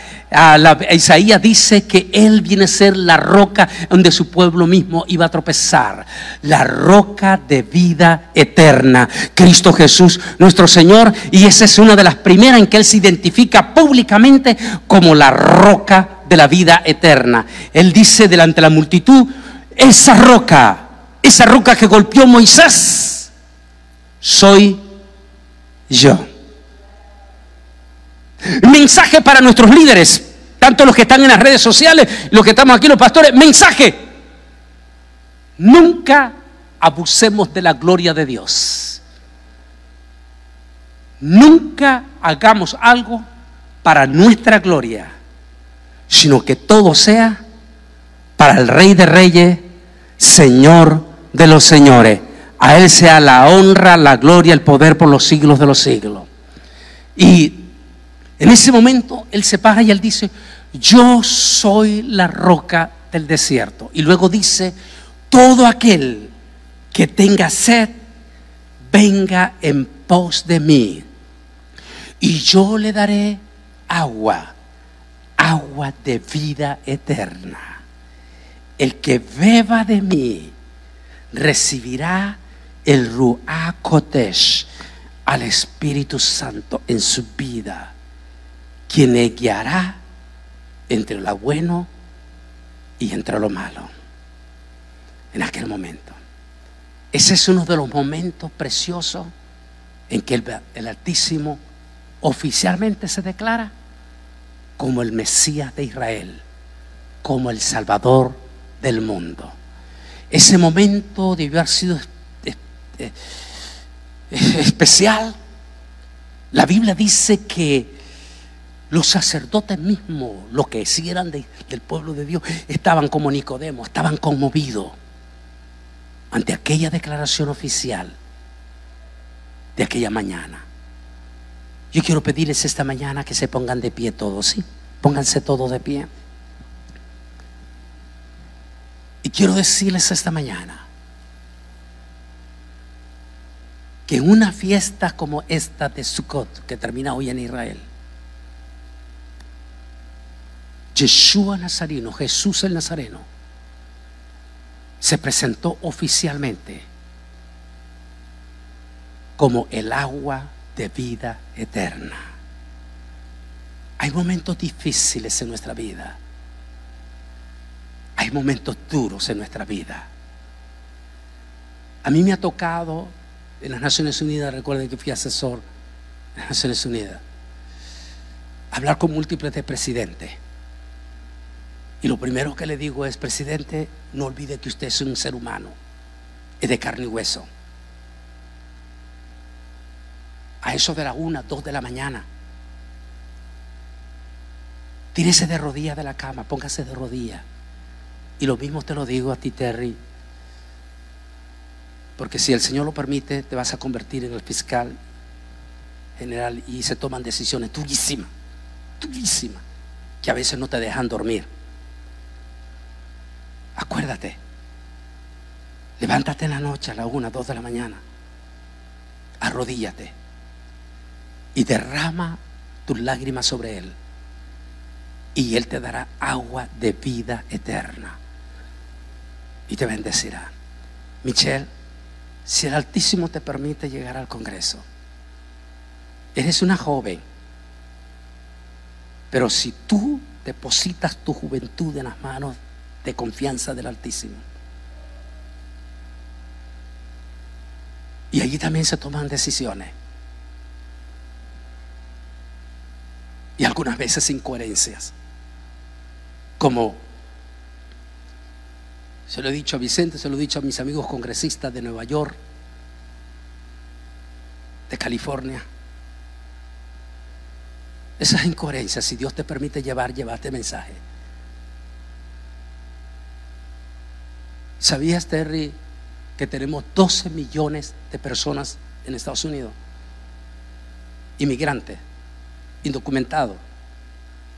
Isaías dice que él viene a ser la roca donde su pueblo mismo iba a tropezar, la roca de vida eterna, Cristo Jesús nuestro Señor. Y esa es una de las primeras en que él se identifica públicamente como la roca de la vida eterna. Él dice delante de la multitud: esa roca que golpeó Moisés, soy yo. Mensaje para nuestros líderes, tanto los que están en las redes sociales, los que estamos aquí, los pastores. Mensaje: nunca abusemos de la gloria de Dios. Nunca hagamos algo para nuestra gloria, sino que todo sea para el Rey de Reyes, Señor de los señores. A Él sea la honra, la gloria, el poder por los siglos de los siglos. Y en ese momento Él se para y Él dice: yo soy la roca del desierto. Y luego dice: todo aquel que tenga sed, venga en pos de mí, y yo le daré agua de vida eterna. el que beba de mí recibirá el Ruach Kodesh, al Espíritu Santo en su vida, quien le guiará entre lo bueno y entre lo malo. En aquel momento, ese es uno de los momentos preciosos en que el Altísimo oficialmente se declara como el Mesías de Israel, como el Salvador del mundo. Ese momento debió haber sido especial. La Biblia dice que los sacerdotes mismos, los que sí eran del pueblo de Dios, estaban como Nicodemo, estaban conmovidos ante aquella declaración oficial de aquella mañana. Yo quiero pedirles esta mañana que se pongan de pie todos, ¿sí? Pónganse todos de pie. Y quiero decirles esta mañana que en una fiesta como esta de Sukkot, que termina hoy en Israel, Yeshua Nazareno, Jesús el Nazareno, se presentó oficialmente como el agua de vida eterna. Hay momentos difíciles en nuestra vida, hay momentos duros en nuestra vida. A mí me ha tocado en las Naciones Unidas, recuerden que fui asesor en las Naciones Unidas, hablar con múltiples de presidentes. Y lo primero que le digo es: presidente, no olvide que usted es un ser humano, es de carne y hueso. A eso de la 1, 2 de la mañana, tírese de rodillas de la cama, póngase de rodillas. Y lo mismo te lo digo a ti, Terry, porque si el Señor lo permite, te vas a convertir en el fiscal general y se toman decisiones durísimas, que a veces no te dejan dormir. Acuérdate, levántate en la noche a la 1, 2 de la mañana, arrodíllate y derrama tus lágrimas sobre Él, y Él te dará agua de vida eterna y te bendecirá. Michelle, si el Altísimo te permite llegar al Congreso, eres una joven, pero si tú depositas tu juventud en las manos de confianza del Altísimo, y allí también se toman decisiones, y algunas veces incoherencias, como se lo he dicho a Vicente, se lo he dicho a mis amigos congresistas de Nueva York, de California. Esas incoherencias, si Dios te permite llevarte mensaje. ¿Sabías, Terry, que tenemos 12 millones de personas en Estados Unidos, inmigrantes, indocumentados,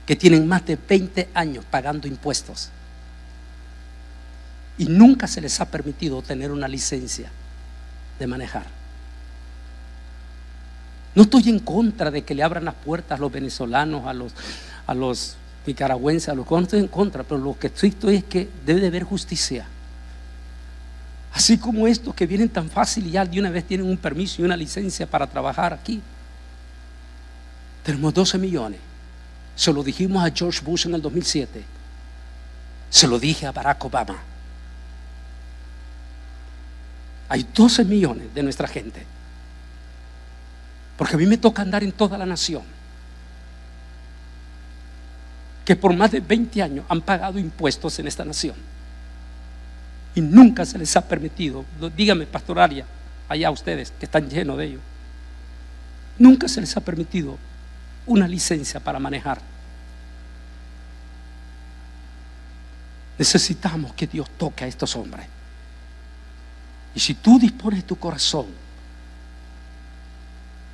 que tienen más de 20 años pagando impuestos y nunca se les ha permitido tener una licencia de manejar? No estoy en contra de que le abran las puertas a los venezolanos, a los nicaragüenses, no estoy en contra, pero lo que estoy es que debe de haber justicia. Así como estos que vienen tan fácil y ya de una vez tienen un permiso y una licencia para trabajar aquí. Tenemos 12 millones. Se lo dijimos a George Bush en el 2007. Se lo dije a Barack Obama. Hay 12 millones de nuestra gente. Porque a mí me toca andar en toda la nación, que por más de 20 años han pagado impuestos en esta nación y nunca se les ha permitido, dígame, pastoralia, allá ustedes que están llenos de ellos, nunca se les ha permitido una licencia para manejar. Necesitamos que Dios toque a estos hombres. Y si tú dispones tu corazón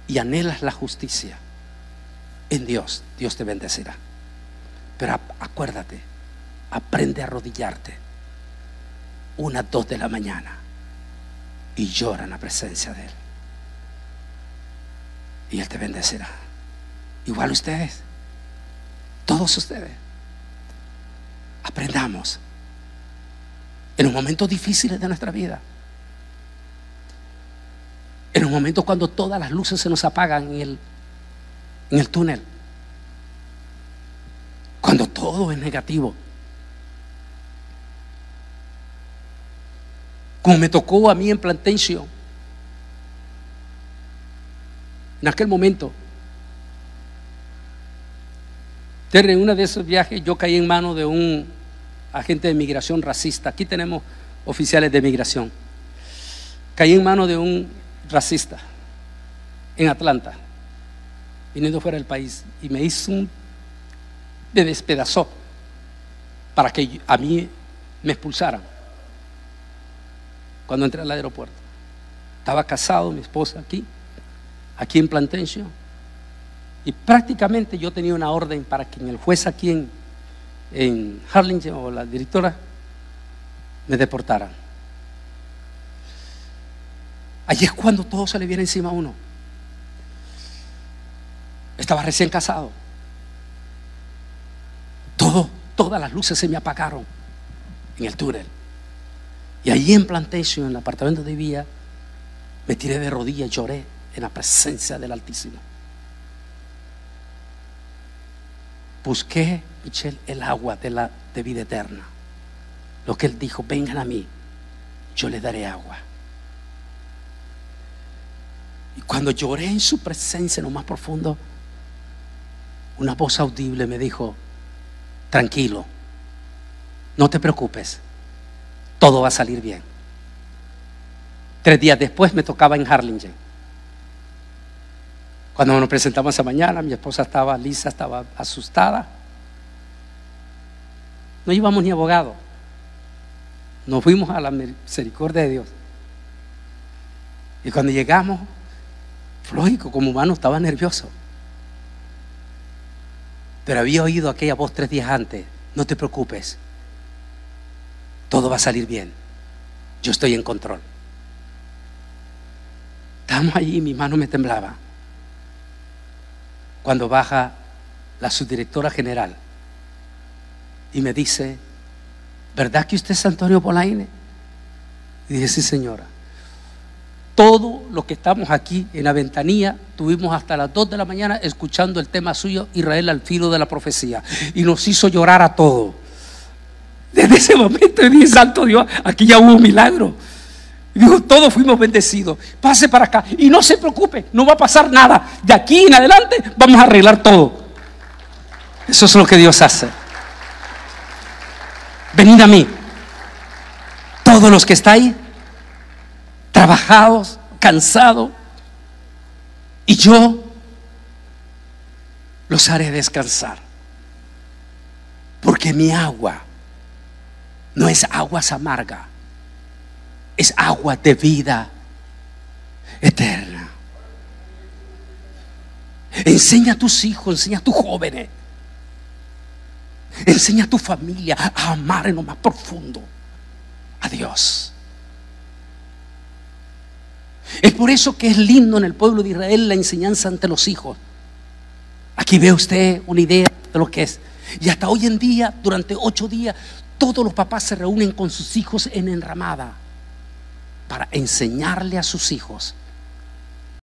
y anhelas la justicia en Dios, Dios te bendecirá. Pero acuérdate, aprende a arrodillarte 1, 2 de la mañana y llora en la presencia de Él, y Él te bendecirá. Igual ustedes, todos ustedes, aprendamos en los momentos difíciles de nuestra vida, en los momentos cuando todas las luces se nos apagan en el túnel, cuando todo es negativo, como me tocó a mí en Plantation. En aquel momento, en uno de esos viajes, yo caí en manos de un agente de migración racista. Aquí tenemos oficiales de migración. Caí en manos de un racista en Atlanta, viniendo fuera del país, y me despedazó para que a mí me expulsaran. Cuando entré al aeropuerto, estaba casado, mi esposa aquí en Plantation, y prácticamente yo tenía una orden para que el juez aquí en Harlingen, o la directora, me deportaran. Allí es cuando todo se le viene encima a uno. Estaba recién casado, todas las luces se me apagaron en el túnel, y allí en Plantation, en el apartamento donde vivía, me tiré de rodillas y lloré en la presencia del Altísimo. Busqué, Michelle, el agua de vida eterna. Lo que Él dijo: vengan a mí, yo les daré agua. Y cuando lloré en su presencia, en lo más profundo, una voz audible me dijo: tranquilo, no te preocupes, todo va a salir bien. 3 días después me tocaba en Harlingen. Cuando nos presentamos esa mañana, mi esposa Lisa estaba asustada. No íbamos ni abogado, nos fuimos a la misericordia de Dios. Y cuando llegamos, lógico, como humano estaba nervioso, pero había oído aquella voz 3 días antes: no te preocupes, todo va a salir bien, yo estoy en control. Estábamos allí y mi mano me temblaba. Cuando baja la subdirectora general y me dice: ¿verdad que usted es Antonio Polaine? Y dije: sí, señora. Todo lo que estamos aquí en la ventanilla, tuvimos hasta las 2 de la mañana escuchando el tema suyo, Israel al filo de la profecía, y nos hizo llorar a todos. Desde ese momento dije: santo Dios, aquí ya hubo un milagro. Y dijo: todos fuimos bendecidos, pase para acá y no se preocupe, no va a pasar nada, de aquí en adelante vamos a arreglar todo. Eso es lo que Dios hace. Venid a mí, todos los que estáis trabajados, cansados, y yo los haré descansar, porque mi agua no es aguas amargas, es agua de vida eterna. Enseña a tus hijos, enseña a tus jóvenes, enseña a tu familia a amar en lo más profundo a Dios. Es por eso que es lindo en el pueblo de Israel la enseñanza ante los hijos. Aquí ve usted una idea de lo que es. Y hasta hoy en día, durante 8 días, todos los papás se reúnen con sus hijos en enramada para enseñarle a sus hijos